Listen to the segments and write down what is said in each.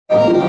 Hare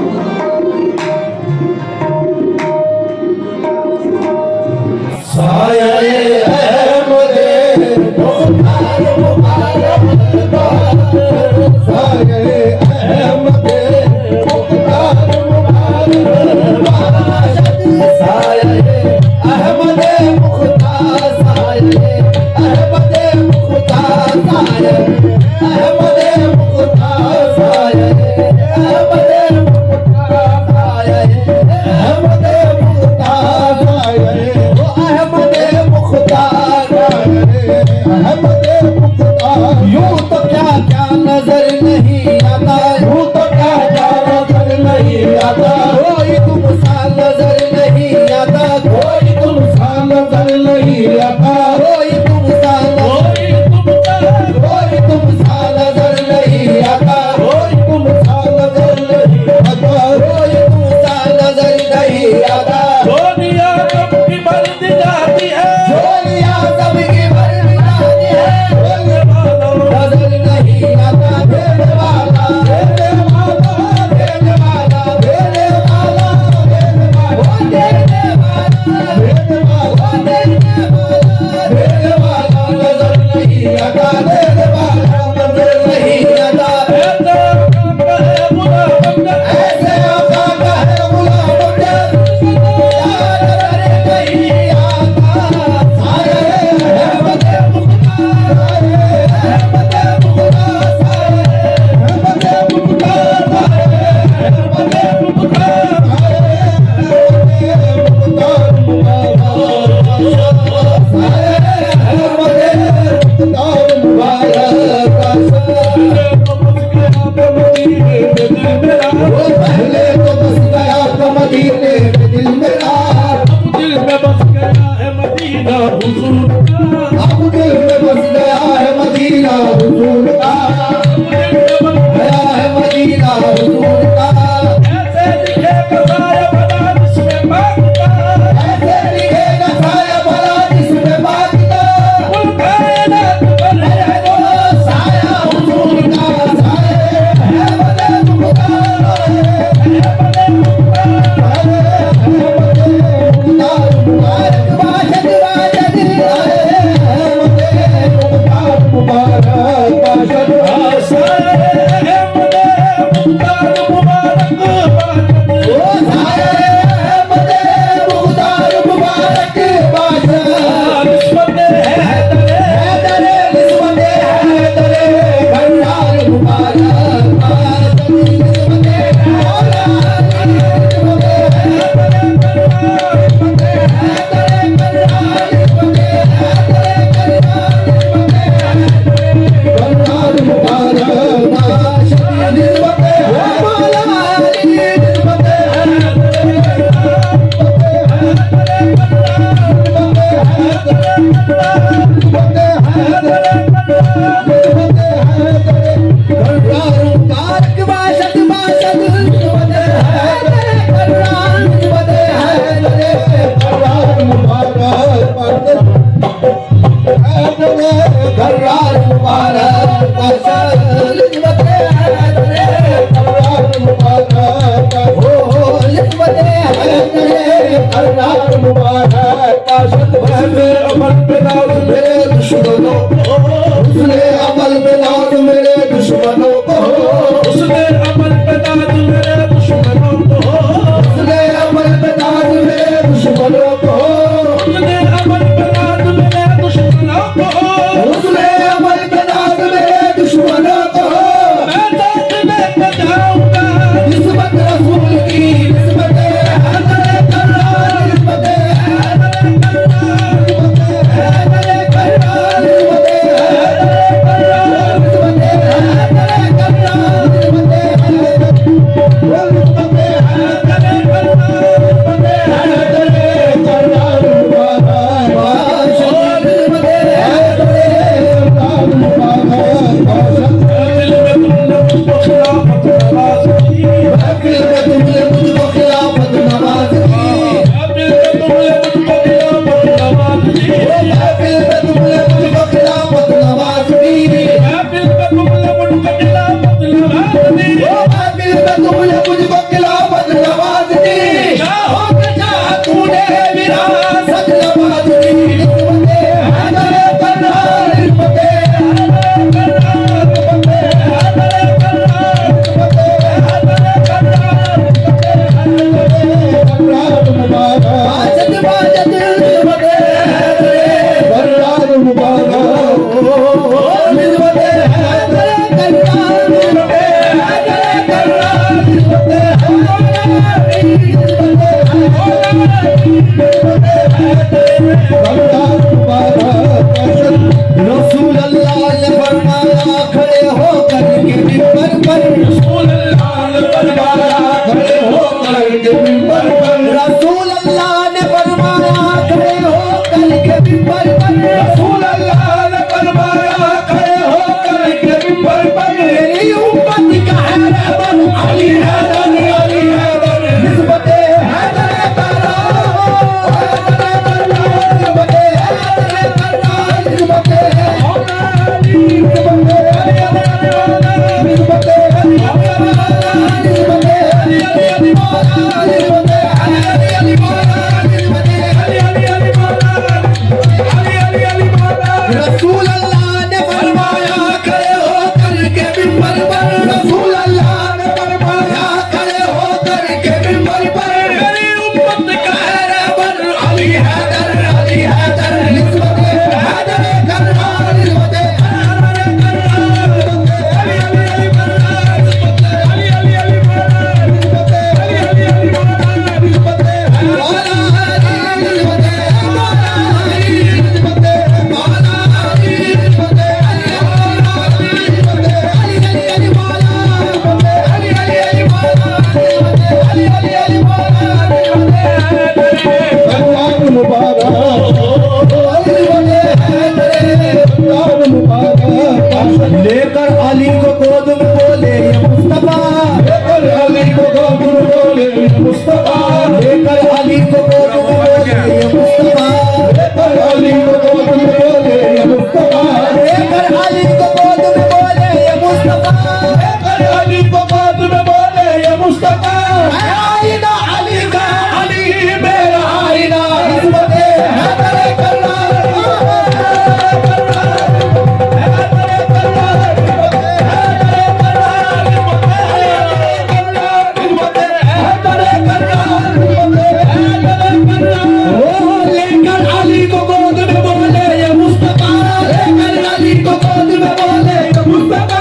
रसूल अल्लाह ने फरमाया खड़े हो करके मिंबर पर, रसूल अल्लाह ने फरमाया खड़े हो करके मिंबर पर, रसूल अल्लाह ने फरमाया खड़े हो करके मिंबर पर, रसूल अल्लाह ने फरमाया खड़े हो करके मिंबर पर, मेरी उम्मत का है रहबर अली हैदर, अली हैदर निस्बते हैदर करा, निस्बते हैदर करा, निस्बते रसूल अल्लाह ने फरमाया खड़े हो करके मिंबर पर, रसूल अल्लाह ने फरमाया खड़े हो करके मिंबर पर, मेरी उम्मत का है रहबर अली हैदर, अली हैदर निस्बते हैदर करना, निस्बते हैदर करना, अली अली अली मौला, निस्बते अली अली अली मौला, निस्बते अली अली अली मौला, निस्बते मौला निस्बते मौला, निस्बते मौला, निस्बते अली मौला, निस्बते अली अली अली मौला, निस्बते अली अली अली मौला, निस्बते अली अली अली मौला, निस्बते रमजान मुबारक, रमजान मुबारक लेकर अली को गोद में बोले ये मुस्तफा, लेकर अली को गोद में बोले ये मुस्तफा, लेकर अली को गोद में बोले ये मुस्तफा, लेकर अली को गोद में बोले ये मुस्तफा, लेकर अली को गोद में बोले ये मुस्तफा, लेकर अली को गोद में बोले ये मुस्तफा, आईना अली का अली मेरा आईना, निस्बते हैदर करना, लेकर अली को गोद में बोले ये मुस्तफा, लेकर अली को गोद में बोले ये मुस्तफा,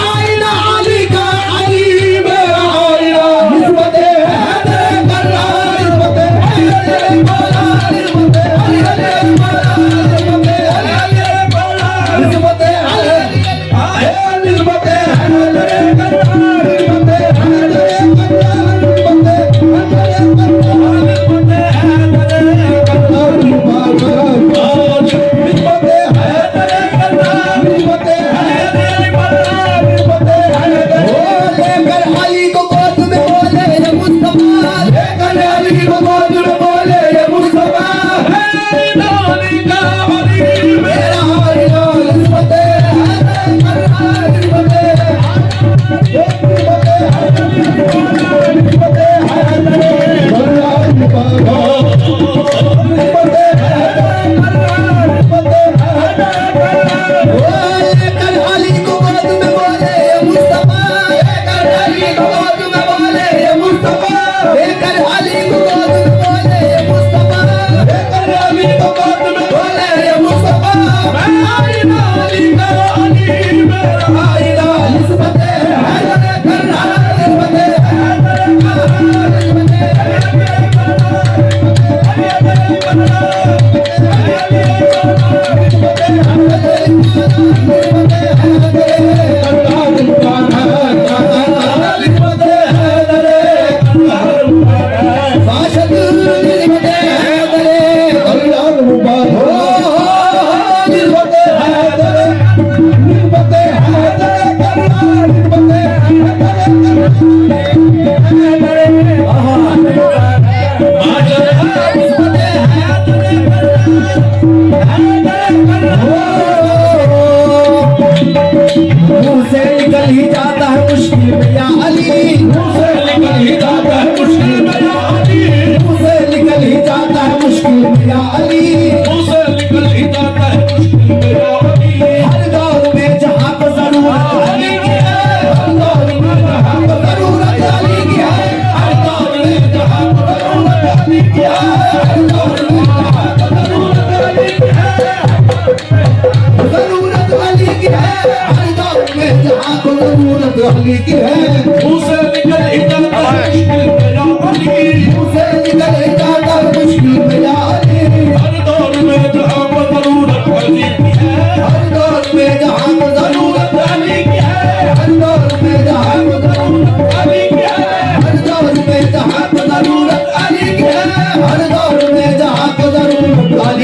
आईना अली का अली मेरा आईना, निस्बते हैदर करना, निस्बते हैदर मौला, निस्बते अली अली मौला, निस्बते अली अली मौला, निस्बते अली निस्बते हैदर करना, निस्बते हैदर करना, निस्बते हैदर करना, निस्बते हैदर करना मुबारक, निस्बते हैदर करना, निस्बते हैदर मौला, निस्बते हैदर लेकर अली को गोद में बोले ये मुस्तफा, लेकर अली को गोद में बोले ये मुस्तफा, आईना अली का अली मेरा आईना, निस्बते हैदर करना, निस्बते निस्बते हैदर, निस्बते हैदर रमजान मुबारक, निस्बते हैदर करना, निस्बते हैदर करना, लेकर अली को गोद में बोले ये मुस्तफा, लेकर अली को गोद में बोले ये मुस्तफा, लेकर अली को गोद में बोले ये मुस्तफा, लेकर अली को गोद में बोले ये मुस्तफा, आईना अली का अली मेरा आईना, निस्बते हैदर करना, निस्बते हैदर करना,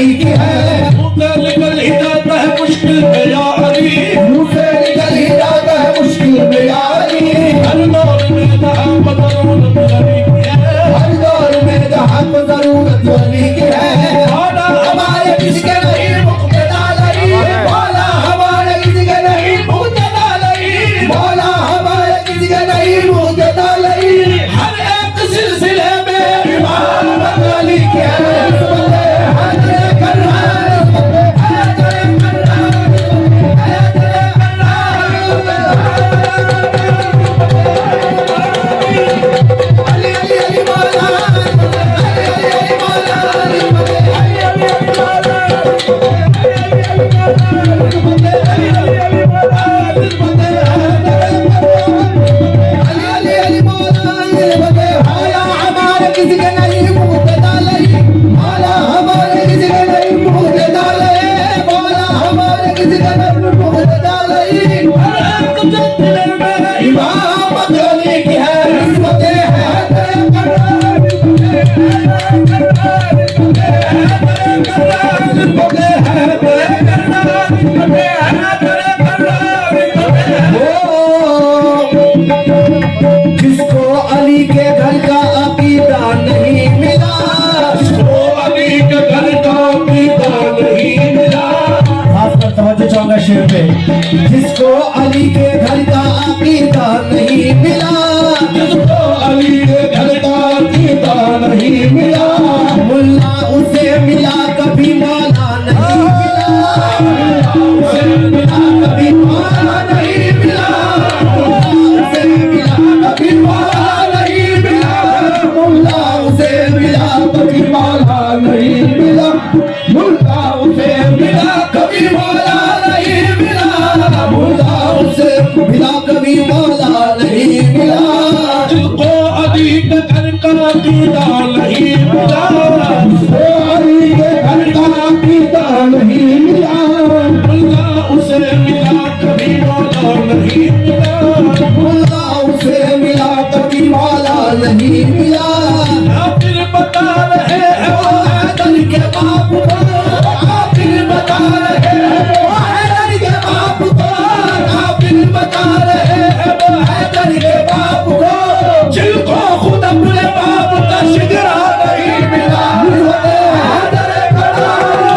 अली की है। मुँह से निकल ही जाता है मुश्किल में या अली, मुँह से निकल ही जाता है मुश्किल में या अली। हर दौर में जहाँ पर जरूरत अली की है, हर दौर में जहाँ पर जरूरत अली की है। मौला हमारे किसके नहीं मुक्तदा नहीं, मौला हमारे किसके नहीं मुक्तदा नहीं, मौला हमारे किसके नहीं मुक्तदा नहीं। हर एक सिलसिले में इमाम अली के निस्बते हैदर कररार, हैदर कररार, हैदर कररार। अली अली अली मौला, अली अली अली मौला, अली अली अली मौला, अली अली मौला, निस्बते मौला हमारे किसी के नहीं मुक्तदा नहीं, मौला हमारे किसी के नहीं मुक्तदा नहीं, मौला हमारे किसी के नहीं मुक्तदा नहीं। हर एक सिलसिले में इमाम अली की है निस्बते हैदर कररार, निस्बते जिसको अली के घर का अकीदा नहीं मिला, वो अली के घर का पीता नहीं मिला। खासकर तवज्जो चाहूंगा शेर पे। जिसको अली के घर का अकीदा नहीं मिला, जिसको अली के घर का पीता नहीं मिला, मुल्ला उसे मिला कभी मौला नहीं मिला, उसे मिला कभी मौला नहीं मिला, उसे मिला कभी मौला नहीं मिला, मुल्ला उसे मिला कभी मौला नहीं मिला, मुल्ला उसे मिला कभी मौला नहीं मिला, मुल्ला उसे मिला कभी मौला नहीं मिला। जिसको अली के घर का पीता नहीं मिला, वो अली के घर का पीता नहीं मिला, मुल्ला उसे मिला कभी मौला नहीं मिला। मुल्ला उसे मिला कभी मौला नहीं मिला। काफिर बता रहे हैं वो हैदर के बाप को, काफिर बता रहे हैं वो हैदर के बाप को, काफिर बता रहे हैं वो हैदर के बाप को, जिनको खुद अपने बाप का शिकरा नहीं मिला। निस्बते हैदर कररार,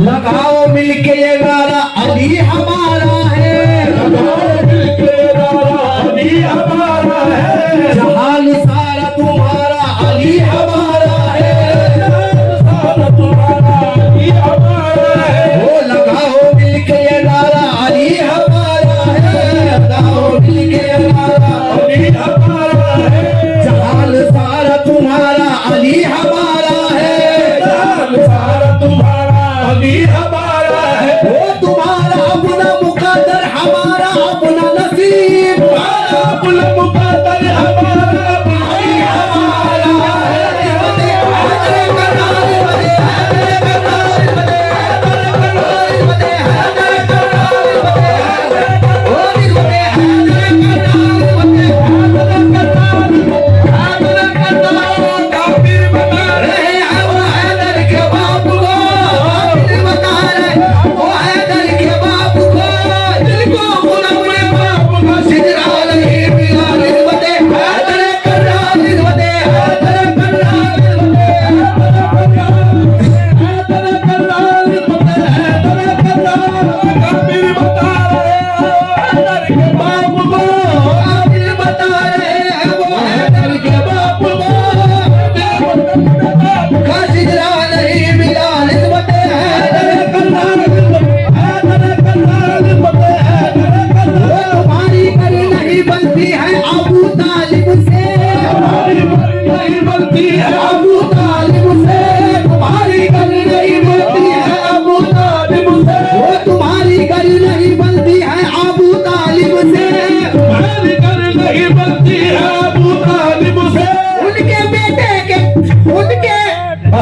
लगाओ मिलके ये नारा अली हमारा है, लगाओ मिलके ये नारा अली हमारा है, जहान सारा तुम्हारा अली हमारा है, सारा तुम्हारा अली हमारा है। ओ लगाओ मिलके ये नारा अली हमारा है, लगाओ मिलके ये नारा अली हमारा है, जहान सारा तुम्हारा अली हमारा है, जहान सारा तुम्हारा अली हमारा है। वो तुम्हारा अपना मुकद्दर हमारा अपना नसीब, तुम्हारा अपना मुकद्दर हमारा अली हमारा है।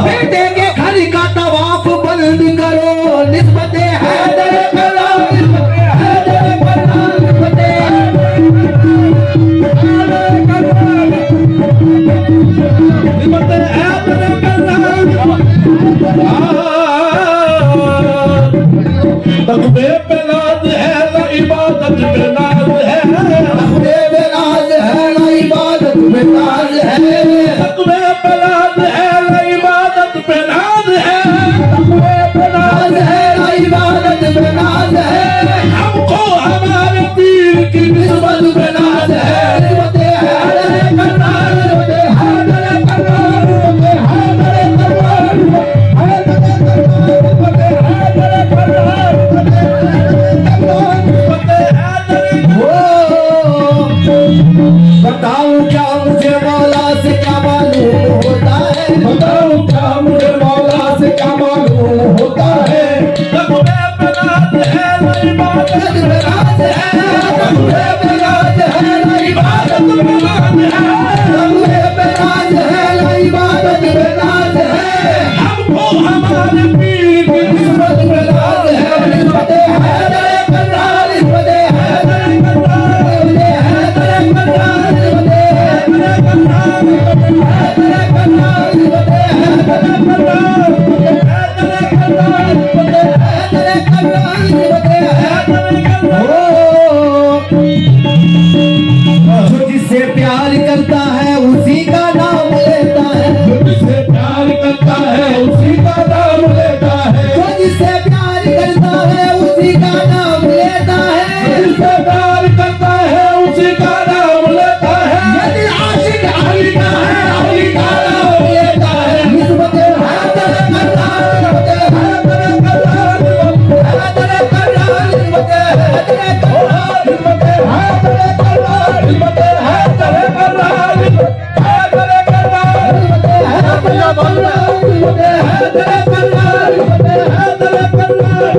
बेटे के घर का तवाफ बंद करो, निस्बत हैदर करो, हैदर करो, निस्बत तकबे पे नाज है ना इबादत पे नाज है, तकबे पे नाज है ना इबादत पे नाज है, तकबे पे नाज है ना इबादत पे नाज है, तकबे पे नाज है ना इबादत पे नाज है, हमको हमारे पीर की निस्बत पे नाज है, निस्बत हैदर करो, निस्बत हैदर करो, निस्बत हैदर करो, हैदर बताऊं क्या मुझे मौला से क्या मालूम होता है, बताऊं क्या मुझे मौला से क्या मालूम होता है। तकबे पे नाज है ना इबादत पे नाज है, तकबे पे नाज है ना इबादत पे नाज प्यार करता है उसी का नाम लेता है, जो जिससे प्यार करता है उसी का नाम लेता है, जो जिससे प्यार करता है उसी का नाम लेता है। जिससे प्यार करता है उसी का नाम लेता है। यदि आशिक अली का है अली का नाम लेता है, निस्बत हैदर कररार, निस्बत हैदर कररार, हैदर कररार, निस्बत हैदर कररार, निस्बत हैदर कररार, निस्बत हैदर कररार, हैदर कररार, निस्बत हैदर कररार, निस्बत हैदर कररार, निस्बत हैदर कररार।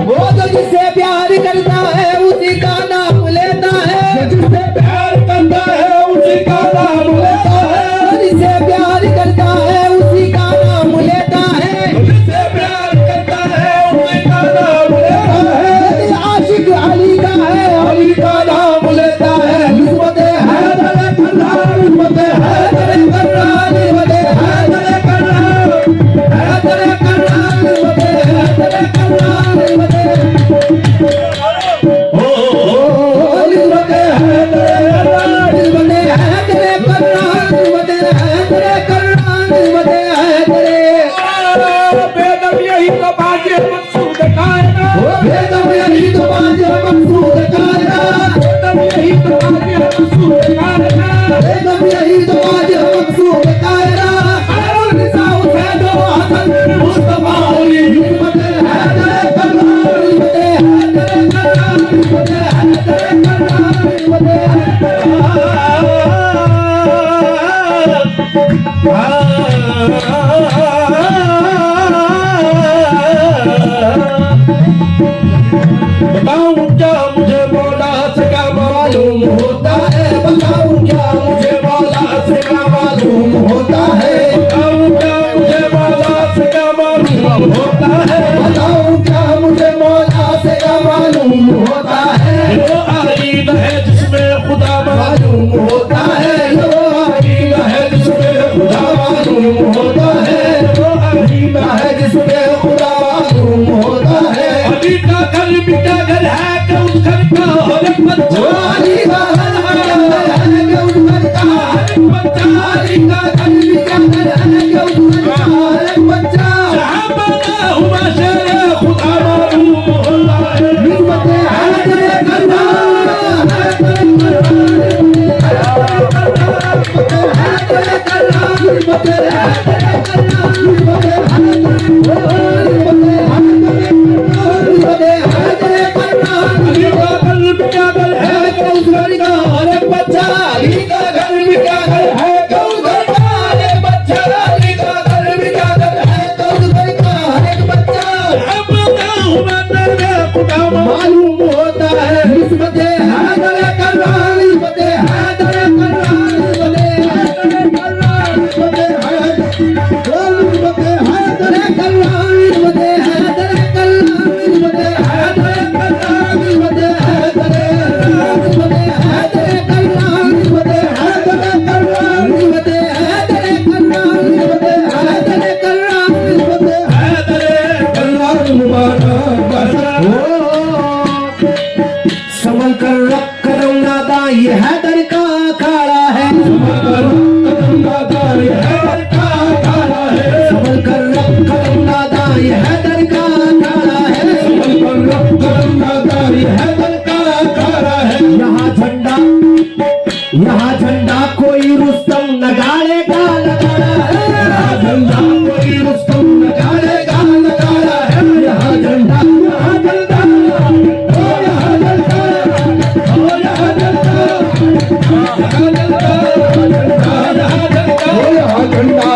वो जो जिससे प्यार करता है उसी का नाम लेता है, जिससे प्यार करता है उसी का नाम लेता है, जिससे प्यार करता है उसी का नाम लेता है। जिससे प्यार करता है उसी का नाम लेता है। यदि आशिक अली का है अली का नाम लेता है, निस्बत हैदर कररार, निस्बत हैदर कररार, निस्बत हैदर कररार, हैदर कररार, निस्बत हैदर कररार, निस्बत निस्बत हैदर कररार, निस्बत हैदर कररार, निस्बत हैदर कररार, निस्बत हैदर। बेदम यही तो बाजे मकसूद कायदा, बेदम यही तो बाजे मकसूद कायदा, बेदम यही तो बाजे मकसूद कायदा, बेदम यही तो बाजे मकसूद कायदा। खैरुल निसा हुसैन व हसन बिन मुस्तफा अली, निस्बत हैदर कररार, निस्बत हैदर कररार, निस्बत हैदर कररार, निस्बत बताऊं क्या मुझे मौला से क्या मालूम होता है, बताऊं क्या मुझे मौला से क्या मालूम होता है, बताऊं क्या मुझे मौला से क्या मालूम होता है। बताऊं क्या मुझे मौला से क्या मालूम होता है, वो आईना है जिसमें खुदा मालूम होता है, वो आईना है जिसमें खुदा मालूम होता है, वो आईना है जिसमें खुदा मालूम होता है। अली का घर मिटा घर है कि उस घर का हर एक बच्चा, वो अली का घर है कि उस घर का हर एक बच्चा, अली का घर भी क्या घर है कि उस घर का हर एक बच्चा। जहाँ बना हुआ शेर खुदा मालूम होता है। निस्बत हैदर कररार, हैदर कररार, निस्बत हैदर कररार, निस्बत हैदर कररार। अली का घर मिटा घर है कि उस घर का हर एक बच्चा, अली का घर भी क्या घर है कि उस घर का हर एक बच्चा, अली का घर भी क्या घर है कि उस घर का हर एक बच्चा। जहाँ बना हुआ शेर खुदा मालूम होता है, निस्बत हैदर कररार, निस्बत हैदर कररार, निस्बत हैदर कररार, निस्बत हैदर, निस्बत हैदर कररार, निस्बत हैदर कररार, निस्बत हैदर कररार, निस्बत हैदर, निस्बत हैदर कररार, निस्बत हैदर कररार, निस्बत हैदर कररार, निस्बत हैदर कररार, निस्बत हैदर कररार मुबारक बरसा। संभल कर रख कदम नादा, ये हैदर का अखाड़ा है, कदम दादा ये हैदर का अखाड़ा है, संभल कर रख कदम नादा, ये हैदर का अखाड़ा है, कदम दादा ये हैदर का अखाड़ा है। यहाँ झंडा कोई रुस्तम नगाड़े का नगाड़ा है, झंडा कोई रुस्तम नगाड़े का नगाड़ा है। यहाँ झंडा, यहाँ झंडा, ओ यहाँ झंडा, ओ यहाँ झंडा, यहाँ झंडा, यहाँ झंडा, ओ यहाँ झंडा।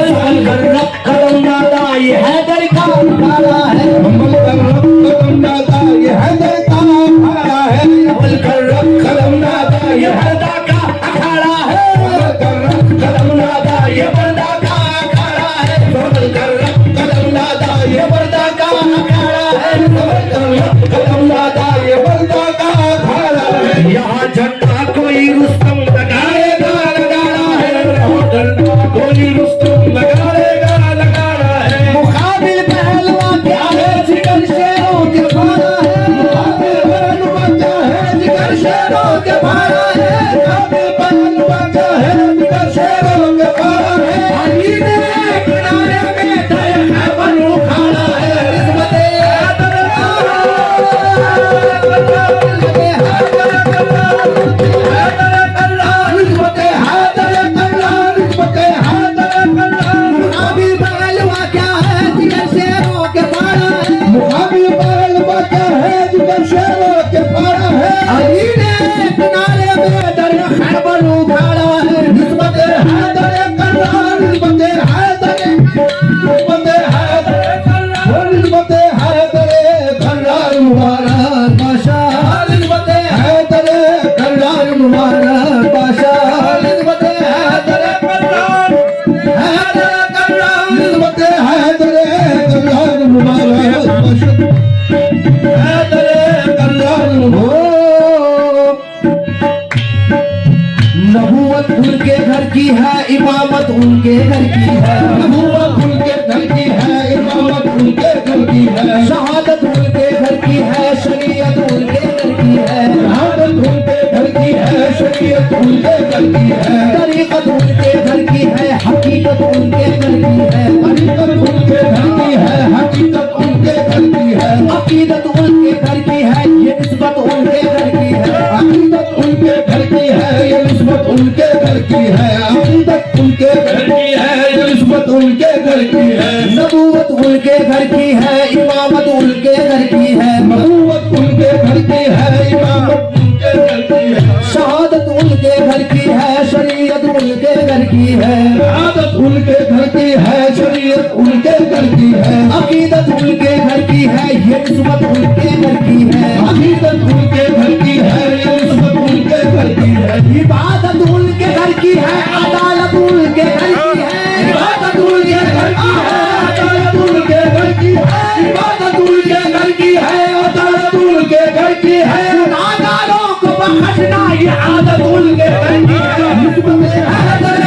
संभल कर रख कदम नादा, ये हैदर का अखाड़ा है, संभल कर रख कदम दादा ये हैदर का अखाड़ा है। संभल कर रख कदम नादा, ये हैदर का अखाड़ा है, संभल कर रख कदम नादा, ये बंदा का अखाड़ा है, संभल कर रख कदम नादा, ये बंदा का अखाड़ा है, संभल कर रख कदम नादा, ये बंदा का अखाड़ा है। यहाँ झंडा कोई रुस्तम लगाएगा लगाड़ा है, यहाँ झंडा कोई रुस्तम नगाड़े का नगाड़ा है। मुकाबिल पहलवा क्या है जिगर है काबे बलवा क्या है जिगर शेरों के पारा है अली ने किनारे में दर खैबर उखाड़ा है निस्बते हैदर अली ने किनारे में दर खैबर उखाड़ा है निस्बत हैदर कल्ला निस्बत हैदर निस्बत हैदर कल्ला मुबारक बादशाह निस्बत हैदर कल्ला मुबारक बादशाह निस्बत हैदर कल्ला निस्बत हैदर कल्ला मुबारक बादशाह हैदर कल्ला नबूवत उनके घर की है इमामत उनके घर की है नबूवत उनके घर की है इमामत उनके घर की है शहादत उनके घर की है शरीयत उनके घर की है शहादत उनके घर की है शरीयत उनके घर की है तरीकत उनके घर की है हकीकत उनके घर की है तरीकत उनके घर की है हकीकत उनके घर की है अकीदत उनके घर की है ये निस्बत उनके घर की है अकीदत उनके घर की है ये निस्बत उनके घर की है अकीदत उनके घर की है ये निस्बत उनके घर की है नबूवत उनके घर की है इमामत उनके घर की है नबूवत उनके घर की है इमामत उनके घर की है शहादत उनके घर की है शरीयत उनके घर की है शहादत उनके घर की है शरीयत उनके घर की है अकीदत उनके घर की है ये निस्बत उनके घर की है अकीदत उनके घर की है ये निस्बत उनके घर की है इबादत उनके घर की है अदालत उनके घर की है इबादत उनके घर की है अदालत उनके घर की है इबादत उनके घर की है अदालत उनके घर की है गुनाहगारों को बख्शना ये आदत उनके घर की है निस्बत हैदर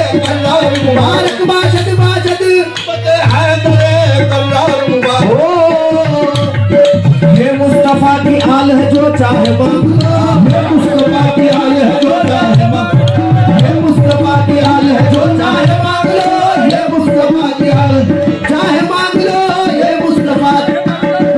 मुबारक बाशद बाशद ये मुस्तफा की आल है जो चाहे ये मुस्तफा की आल है जो चाहे ये मुस्तफा की आल है जो चाहे मांग लो ये मुस्तफा की आल चाहे मांग लो ये मुस्तफा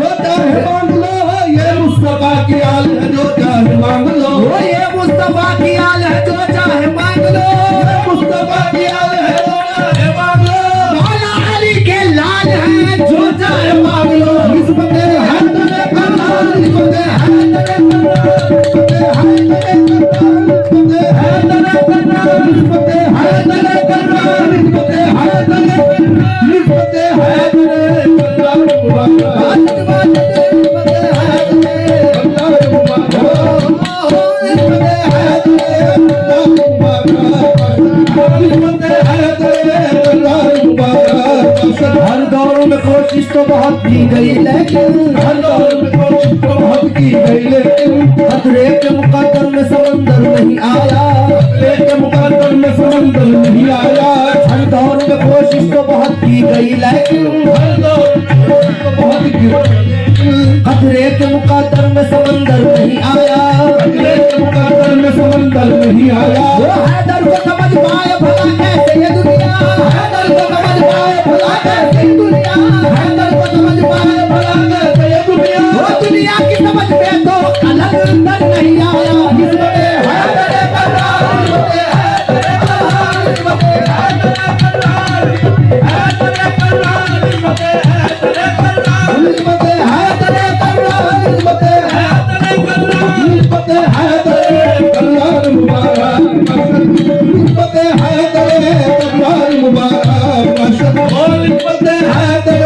जो चाहे मांग लो ये मुस्तफा की आल है जो चाहे मांग लो ये मुस्तफा की आल है जो चाहे मांग लो ये मुस्तफा की आल है जो चाहे मांग लो मौला अली के लाल है जो चाहे मांग लो निस्बत हैदर कल्ला निस्बत हैदर कल्ला निस्बत हैदर कल्ला निस्बत हैदर कल्ला निस्बत हैदर निस्बत हैदर कल्ला मुबारक निस्बत हैदर कल्ला मुबारक निस्बत हैदर कल्ला मुबारक हर दौर में कोशिश तो बहुत की गई लेकिन हर दौर में कोशिश तो बहुत की गई लेकिन खतरे के मुकद्दर में समंदर नहीं आया खतरे के मुकद्दर में समंदर नहीं आया हर दौर में कोशिश तो बहुत की गई लेकिन हर दौर में कोशिश तो बहुत की गई खतरे के मुकद्दर में समंदर नहीं आया खतरे के मुकद्दर में समंदर नहीं आया वो हैदर को समझ पाए भला कैसे ये दुनिया हैदर को समझ पाए भला कैसे ये दुनिया हैदर को समझ पाए भला कैसे ये दुनिया वो दुनिया की समझ में तो अलग अंदर नहीं आया निस्बत हैदर कल्ला निस्बत हैदर कल्ला हैदर कल्ला निस्बत हैदर कल्ला निस्बत हैदर कल्ला निस्बत हैदर कल्ला निस्बत हैदर कल्ला मुबारक निस्बत हैदर कल्ला मुबारक निस्बत हैदर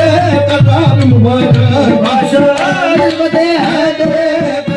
कल्ला मुबारक निस्बत हैदर